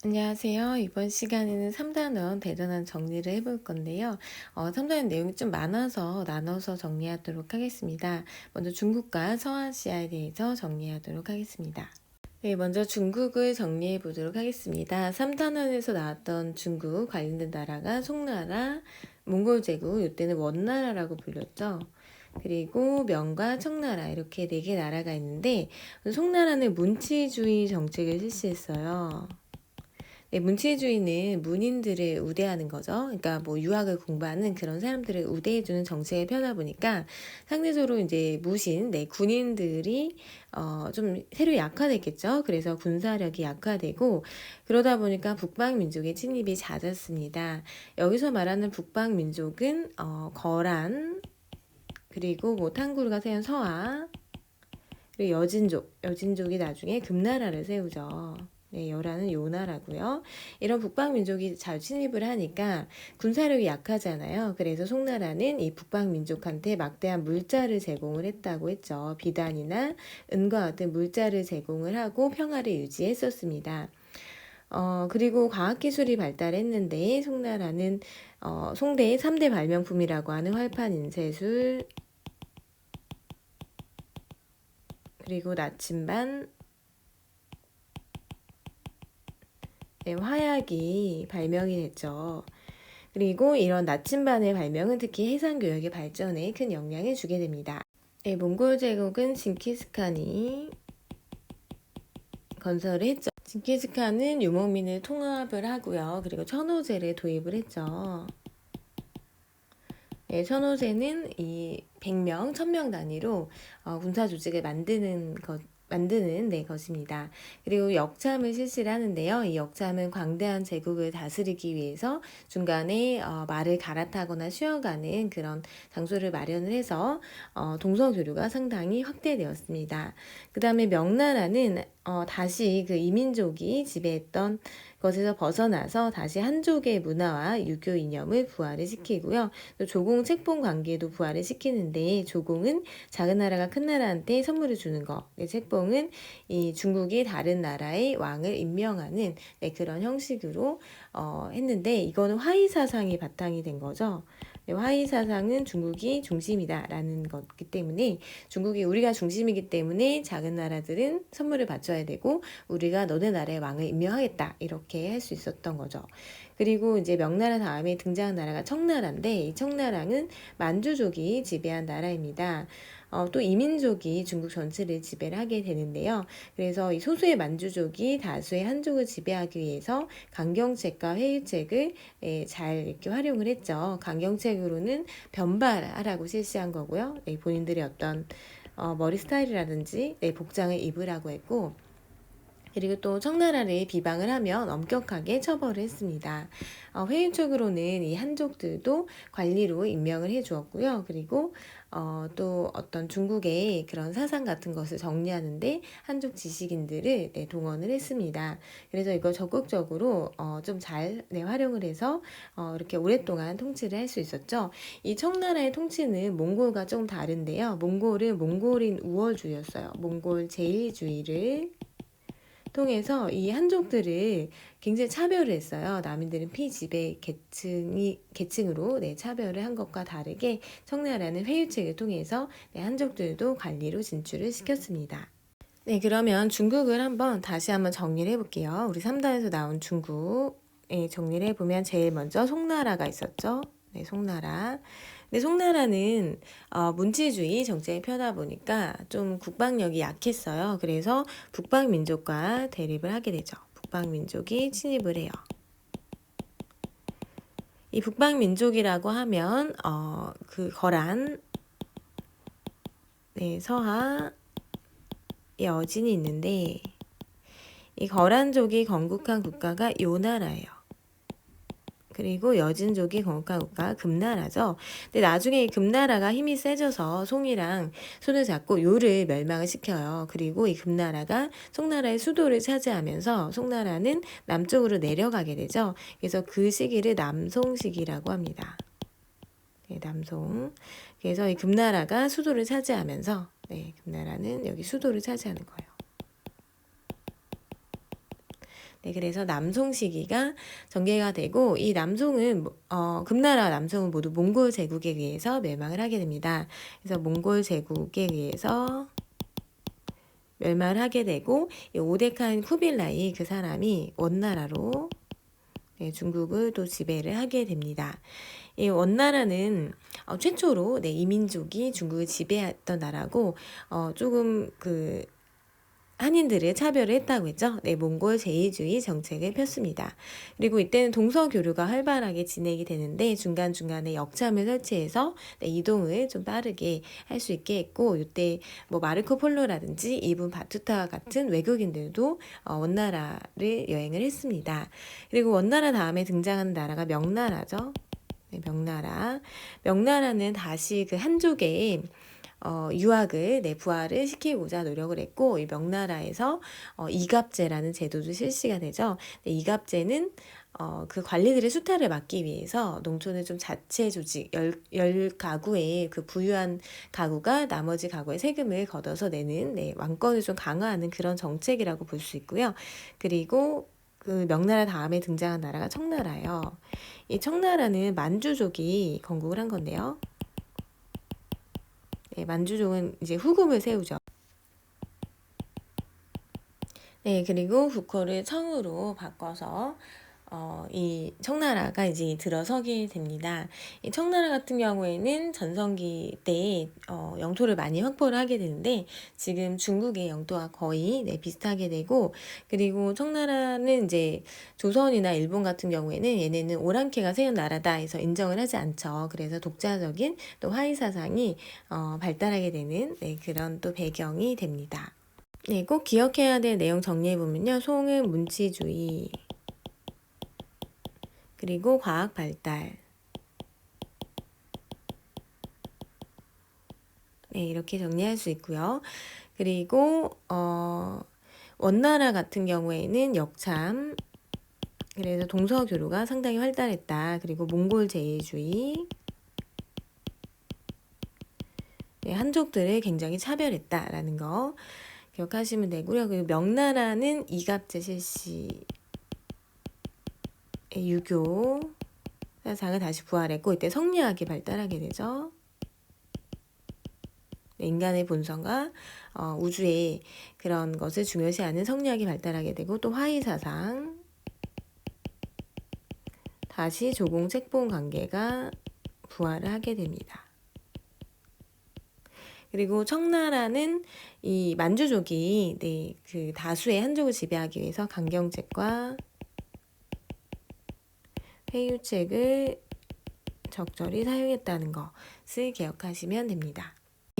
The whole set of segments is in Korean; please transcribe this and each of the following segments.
안녕하세요. 이번 시간에는 3단원 대단한 정리를 해볼 건데요. 3단원 내용이 좀 많아서 나눠서 정리하도록 하겠습니다. 먼저 중국과 서아시아에 대해서 정리하도록 하겠습니다. 네, 먼저 중국을 정리해 보도록 하겠습니다. 3단원에서 나왔던 중국 관련된 나라가 송나라, 몽골 제국, 이때는 원나라라고 불렸죠. 그리고 명과 청나라 이렇게 4개 나라가 있는데 송나라는 문치주의 정책을 실시했어요. 네, 문치주의는 문인들을 우대하는 거죠. 그러니까 뭐 유학을 공부하는 그런 사람들을 우대해주는 정책을 펴다 보니까 상대적으로 이제 군인들이 좀 세력이 약화됐겠죠. 그래서 군사력이 약화되고 그러다 보니까 북방 민족의 침입이 잦았습니다. 여기서 말하는 북방 민족은 거란 그리고 뭐 탕구르가 세운 서하 그리고 여진족이 나중에 금나라를 세우죠. 네, 여라는 요나라고요. 이런 북방 민족이 잘 침입을 하니까 군사력이 약하잖아요. 그래서 송나라는 이 북방 민족한테 막대한 물자를 제공을 했다고 했죠. 비단이나 은과 같은 물자를 제공을 하고 평화를 유지했었습니다. 그리고 과학기술이 발달했는데 송나라는 송대의 3대 발명품이라고 하는 활판 인쇄술 그리고 나침반 네, 화약이 발명이 됐죠. 그리고 이런 나침반의 발명은 특히 해상교역의 발전에 큰 영향을 주게 됩니다. 네, 몽골 제국은 징기스칸이 건설을 했죠. 징기스칸은 유목민을 통합을 하고요. 그리고 천호제를 도입을 했죠. 네, 천호제는 이 100명, 1000명 단위로 군사 조직을 만드는 것입니다. 그리고 역참을 실시를 하는데요. 이 역참은 광대한 제국을 다스리기 위해서 중간에 말을 갈아타거나 쉬어가는 그런 장소를 마련을 해서 동서교류가 상당히 확대되었습니다. 그 다음에 명나라는 다시 그 이민족이 지배했던 것에서 벗어나서 다시 한족의 문화와 유교 이념을 부활을 시키고요. 또 조공 책봉 관계도 부활을 시키는데 조공은 작은 나라가 큰 나라한테 선물을 주는 거. 책봉은 이 중국이 다른 나라의 왕을 임명하는 그런 형식으로 했는데 이거는 화이 사상이 바탕이 된 거죠. 화이 사상은 중국이 중심이다라는 것이기 때문에 중국이 우리가 중심이기 때문에 작은 나라들은 선물을 바쳐야 되고 우리가 너네 나라의 왕을 임명하겠다 이렇게 할 수 있었던 거죠. 그리고 이제 명나라 다음에 등장한 나라가 청나라인데 이 청나라는 만주족이 지배한 나라입니다. 또 이민족이 중국 전체를 지배를 하게 되는데요. 그래서 이 소수의 만주족이 다수의 한족을 지배하기 위해서 강경책과 회유책을 잘 이렇게 활용을 했죠. 강경책으로는 변발하라고 실시한 거고요. 본인들의 어떤 머리 스타일이라든지 복장을 입으라고 했고 그리고 또 청나라를 비방을 하면 엄격하게 처벌을 했습니다. 회의적으로는 이 한족들도 관리로 임명을 해주었고요. 그리고 또 어떤 중국의 그런 사상 같은 것을 정리하는데 한족 지식인들을 동원을 했습니다. 그래서 이걸 적극적으로 좀 잘 활용을 해서 이렇게 오랫동안 통치를 할 수 있었죠. 이 청나라의 통치는 몽골과 좀 다른데요. 몽골은 몽골인 우월주의였어요. 몽골 제일주의를 통해서 이 한족들을 굉장히 차별을 했어요. 남인들은 피지배 계층으로 차별을 한 것과 다르게 청나라는 회유책을 통해서 한족들도 관리로 진출을 시켰습니다. 네, 그러면 중국을 다시 한번 정리를 해볼게요. 우리 3단에서 나온 중국 정리를 해보면 제일 먼저 송나라가 있었죠. 네, 송나라. 근데 송나라는 문치주의 정책이 펴다 보니까 좀 국방력이 약했어요. 그래서 북방 민족과 대립을 하게 되죠. 북방 민족이 침입을 해요. 이 북방 민족이라고 하면 그 거란, 서하, 여진이 있는데 이 거란족이 건국한 국가가 요나라예요. 그리고 여진족이 건국한 국가가 금나라죠. 근데 나중에 이 금나라가 힘이 세져서 송이랑 손을 잡고 요를 멸망을 시켜요. 그리고 이 금나라가 송나라의 수도를 차지하면서 송나라는 남쪽으로 내려가게 되죠. 그래서 그 시기를 남송시기라고 합니다. 네, 남송. 그래서 이 금나라가 수도를 차지하면서 금나라는 여기 수도를 차지하는 거예요. 네, 그래서 남송 시기가 전개가 되고 이 남송은 금나라 남송은 모두 몽골 제국에 의해서 멸망을 하게 됩니다. 그래서 몽골 제국에 의해서 멸망을 하게 되고 이 오데칸 쿠빌라이 그 사람이 원나라로 네, 중국을 또 지배를 하게 됩니다. 이 원나라는 최초로 네, 이민족이 중국을 지배했던 나라고 조금 그 한인들을 차별을 했다고 했죠. 네, 몽골 제의주의 정책을 폈습니다. 그리고 이때는 동서교류가 활발하게 진행이 되는데 중간중간에 역참을 설치해서 네, 이동을 좀 빠르게 할 수 있게 했고 이때 뭐 마르코 폴로라든지 이분 바투타 같은 외국인들도 원나라를 여행을 했습니다. 그리고 원나라 다음에 등장하는 나라가 명나라죠. 네, 명나라. 명나라는 다시 그 한족의 유학을 부활을 시키고자 노력을 했고 이 명나라에서 이갑제라는 제도도 실시가 되죠. 이갑제는 그 관리들의 수탈을 막기 위해서 농촌을 좀 자체 조직 열 가구의 그 부유한 가구가 나머지 가구의 세금을 걷어서 내는 왕권을 좀 강화하는 그런 정책이라고 볼 수 있고요. 그리고 그 명나라 다음에 등장한 나라가 청나라예요. 이 청나라는 만주족이 건국을 한 건데요. 네, 만주족은 이제 후금을 세우죠. 네, 그리고 국호를 청으로 바꿔서 이 청나라가 이제 들어서게 됩니다. 이 청나라 같은 경우에는 전성기 때 영토를 많이 확보를 하게 되는데 지금 중국의 영토와 거의 비슷하게 되고 그리고 청나라는 이제 조선이나 일본 같은 경우에는 얘네는 오랑캐가 세운 나라다 해서 인정을 하지 않죠. 그래서 독자적인 또 화의 사상이 발달하게 되는 그런 또 배경이 됩니다. 네, 꼭 기억해야 될 내용 정리해보면요. 송은 문치주의, 그리고 과학 발달. 네, 이렇게 정리할 수 있고요. 그리고 원나라 같은 경우에는 역참, 그래서 동서교류가 상당히 활달했다. 그리고 몽골 제의주의, 네, 한족들을 굉장히 차별했다라는 거 기억하시면 되고요. 그리고 명나라는 이갑제 실시, 유교 사상을 다시 부활했고 이때 성리학이 발달하게 되죠. 인간의 본성과 우주의 그런 것을 중요시하는 성리학이 발달하게 되고 또 화의 사상, 다시 조공 책봉 관계가 부활을 하게 됩니다. 그리고 청나라는 이 만주족이 그 다수의 한족을 지배하기 위해서 강경책과 회유책을 적절히 사용했다는 것을 기억하시면 됩니다.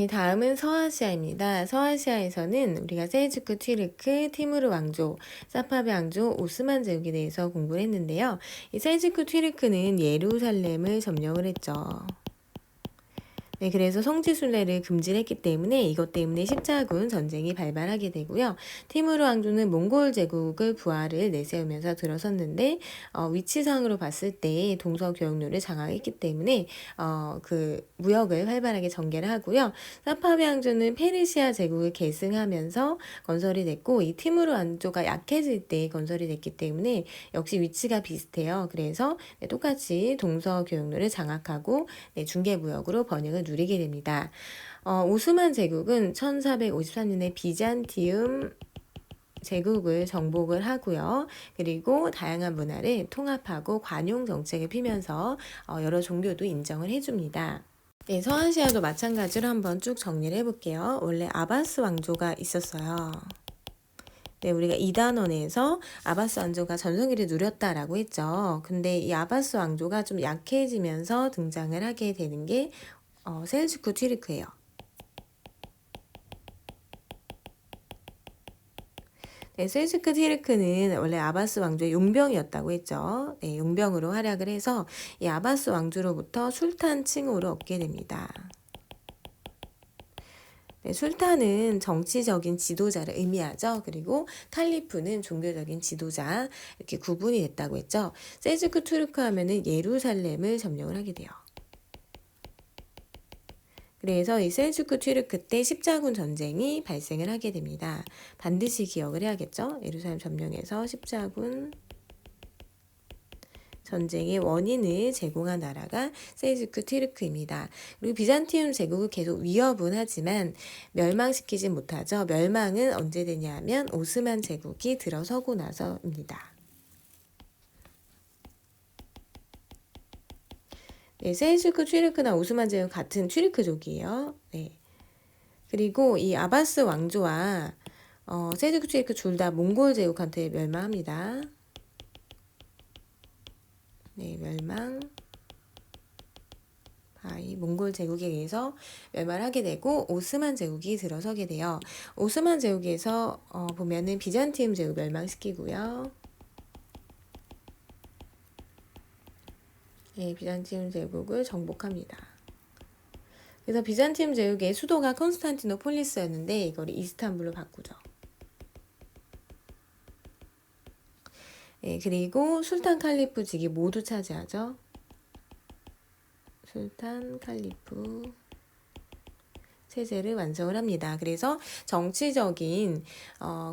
다음은 서아시아입니다. 서아시아에서는 우리가 셀주크 튀르크, 티무르 왕조, 사파베 왕조, 오스만 제국에 대해서 공부를 했는데요. 이 셀주크 튀르크는 예루살렘을 점령을 했죠. 네, 그래서 성지순례를 금지를 했기 때문에 이것 때문에 십자군 전쟁이 발발하게 되고요. 티무르 왕조는 몽골 제국을 부활을 내세우면서 들어섰는데 위치상으로 봤을 때 동서교역로를 장악했기 때문에 그 무역을 활발하게 전개를 하고요. 사파비 왕조는 페르시아 제국을 계승하면서 건설이 됐고 이 티무르 왕조가 약해질 때 건설이 됐기 때문에 역시 위치가 비슷해요. 그래서 똑같이 동서교역로를 장악하고 중개무역으로 번영을 누리게 됩니다. 오스만 제국은 1453년에 비잔티움 제국을 정복을 하고요. 그리고 다양한 문화를 통합하고 관용 정책을 피면서 여러 종교도 인정을 해줍니다. 네, 서아시아도 마찬가지로 한번 쭉 정리를 해볼게요. 원래 아바스 왕조가 있었어요. 네, 우리가 이단원에서 아바스 왕조가 전성기를 누렸다라고 했죠. 근데 이 아바스 왕조가 좀 약해지면서 등장을 하게 되는 게 셀주크 튀르크예요. 네, 셀주크 튀르크는 원래 아바스 왕조의 용병이었다고 했죠. 네, 용병으로 활약을 해서 이 아바스 왕조로부터 술탄 칭호를 얻게 됩니다. 네, 술탄은 정치적인 지도자를 의미하죠. 그리고 칼리프는 종교적인 지도자 이렇게 구분이 됐다고 했죠. 셀주크 튀르크 하면은 예루살렘을 점령을 하게 돼요. 그래서 이 셀주크 튀르크 때 십자군 전쟁이 발생을 하게 됩니다. 반드시 기억을 해야겠죠. 예루살렘 점령에서 십자군 전쟁의 원인을 제공한 나라가 셀주크 튀르크입니다. 그리고 비잔티움 제국을 계속 위협은 하지만 멸망시키진 못하죠. 멸망은 언제 되냐면 오스만 제국이 들어서고 나서입니다. 네, 셀주크 튀르크나 오스만 제국 같은 튀르크족이에요. 네. 그리고 이 아바스 왕조와 셀주크 튀르크 둘 다 몽골 제국한테 멸망합니다. 네, 멸망. 이 몽골 제국에 의해서 멸망하게 되고 오스만 제국이 들어서게 돼요. 오스만 제국에서 보면은 비잔티움 제국 멸망시키고요. 네, 비잔티움 제국을 정복합니다. 그래서 비잔티움 제국의 수도가 콘스탄티노폴리스였는데 이걸 이스탄불로 바꾸죠. 네, 그리고 술탄 칼리프 직이 모두 차지하죠. 술탄 칼리프 체제를 완성을 합니다. 그래서 정치적인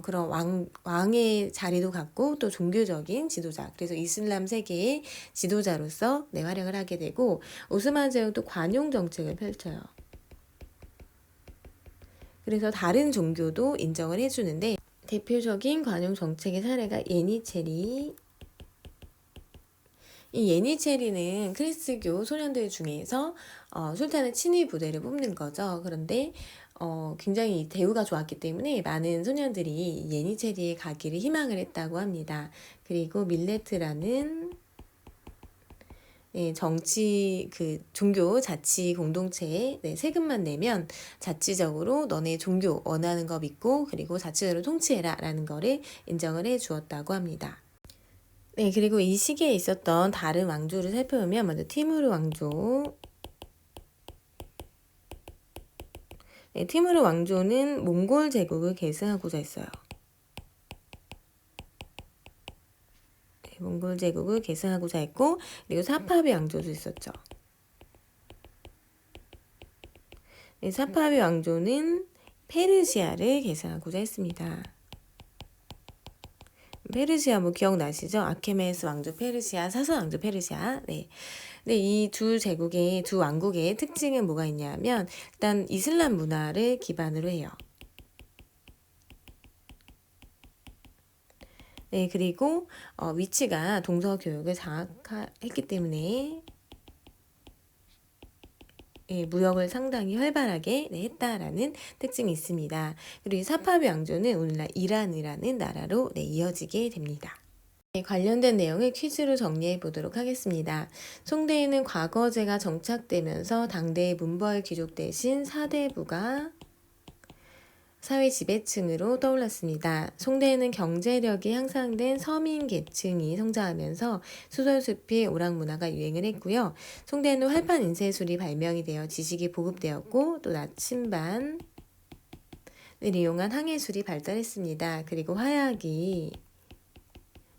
그런 왕의 자리도 갖고 또 종교적인 지도자, 그래서 이슬람 세계의 지도자로서 활약을 하게 되고 오스만 제국도 관용 정책을 펼쳐요. 그래서 다른 종교도 인정을 해주는데 대표적인 관용 정책의 사례가 예니체리. 이 예니체리는 크리스교 소년들 중에서 술탄의 친위 부대를 뽑는 거죠. 그런데 굉장히 대우가 좋았기 때문에 많은 소년들이 예니체리에 가기를 희망을 했다고 합니다. 그리고 밀레트라는 정치 종교 자치 공동체에 세금만 내면 자치적으로 너네 종교 원하는 거 믿고 그리고 자치적으로 통치해라 라는 거를 인정을 해 주었다고 합니다. 네, 그리고 이 시기에 있었던 다른 왕조를 살펴보면 먼저 티무르 왕조. 네, 티무르 왕조는 몽골 제국을 계승하고자 했어요. 네, 몽골 제국을 계승하고자 했고 그리고 사파비 왕조도 있었죠. 네, 사파비 왕조는 페르시아를 계승하고자 했습니다. 페르시아 기억나시죠? 아케메네스 왕조 페르시아, 사선 왕조 페르시아. 네. 근데 이 두 제국의 두 왕국의 특징은 뭐가 있냐면 일단 이슬람 문화를 기반으로 해요. 네, 그리고 위치가 동서 교역을 장악했기 때문에 무역을 상당히 활발하게 했다라는 특징이 있습니다. 그리고 이 사파비 왕조는 오늘날 이란이라는 나라로 이어지게 됩니다. 관련된 내용을 퀴즈로 정리해 보도록 하겠습니다. 송대에는 과거제가 정착되면서 당대의 문벌 귀족 대신 사대부가 사회 지배층으로 떠올랐습니다. 송대에는 경제력이 향상된 서민 계층이 성장하면서 수설숲이 오락문화가 유행을 했고요. 송대에는 활판 인쇄술이 발명이 되어 지식이 보급되었고 또 나침반을 이용한 항해술이 발달했습니다. 그리고 화약이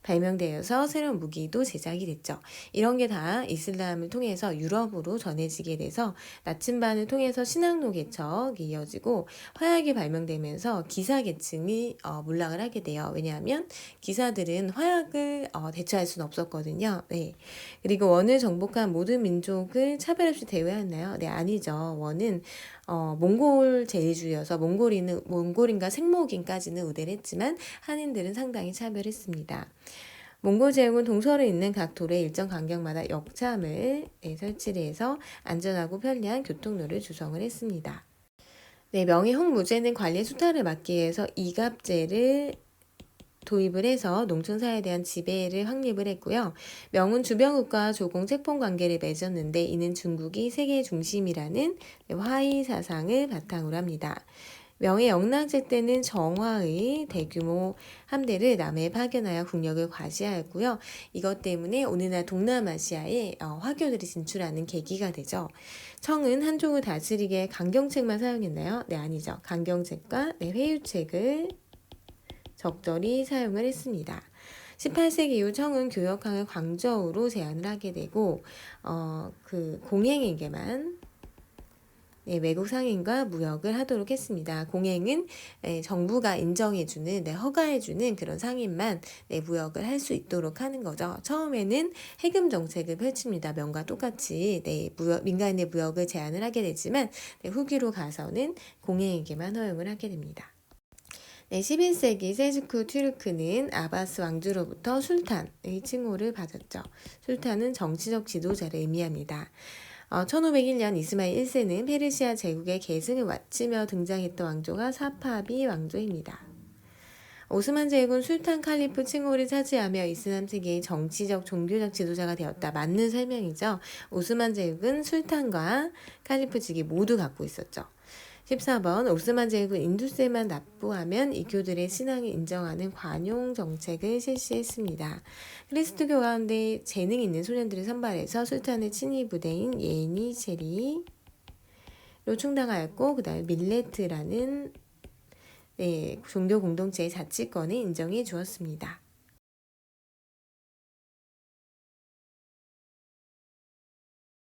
발명되어서 새로운 무기도 제작이 됐죠. 이런 게 다 이슬람을 통해서 유럽으로 전해지게 돼서 나침반을 통해서 신앙로 개척이 이어지고 화약이 발명되면서 기사 계층이 몰락을 하게 돼요. 왜냐하면 기사들은 화약을 대처할 수는 없었거든요. 네. 그리고 원을 정복한 모든 민족을 차별 없이 대우했나요? 네, 아니죠. 원은 몽골 제리주의여서 몽골인과 생목인까지는 우대를 했지만 한인들은 상당히 차별했습니다. 몽골 제국은 동서를 잇는 각 돌의 일정 간격마다 역참을 설치를 해서 안전하고 편리한 교통로를 조성을 했습니다. 네, 명의 홍무제는 관리의 수탈을 막기 위해서 이갑제를 도입을 해서 농촌사회에 대한 지배를 확립을 했고요. 명은 주변국과 조공 책봉 관계를 맺었는데 이는 중국이 세계 중심이라는 화의 사상을 바탕으로 합니다. 명의 영랑제 때는 정화의 대규모 함대를 남해에 파견하여 국력을 과시하였고요. 이것 때문에 오늘날 동남아시아에 화교들이 진출하는 계기가 되죠. 청은 한족을 다스리기에 강경책만 사용했나요? 네, 아니죠. 강경책과 회유책을 적절히 사용을 했습니다. 18세기 이후 청은 교역항을 광저우로 제한을 하게 되고 공행에게만 외국 상인과 무역을 하도록 했습니다. 공행은 정부가 인정해주는, 허가해주는 그런 상인만 무역을 할 수 있도록 하는 거죠. 처음에는 해금 정책을 펼칩니다. 명과 똑같이 민간인의 무역을 제한을 하게 되지만 후기로 가서는 공행에게만 허용을 하게 됩니다. 11세기 셀주크 튀르크는 아바스 왕조로부터 술탄의 칭호를 받았죠. 술탄은 정치적 지도자를 의미합니다. 1501년 이스마일 1세는 페르시아 제국의 계승을 마치며 등장했던 왕조가 사파비 왕조입니다. 오스만 제국은 술탄 칼리프 칭호를 차지하며 이슬람 세계의 정치적 종교적 지도자가 되었다. 맞는 설명이죠. 오스만 제국은 술탄과 칼리프직이 모두 갖고 있었죠. 14번 오스만 제국은 인두세만 납부하면 이교들의 신앙을 인정하는 관용 정책을 실시했습니다. 그리스도교 가운데 재능 있는 소년들을 선발해서 술탄의 친위 부대인 예니체리로 충당하였고 그 다음에 밀레트라는 종교 공동체의 자치권을 인정해 주었습니다.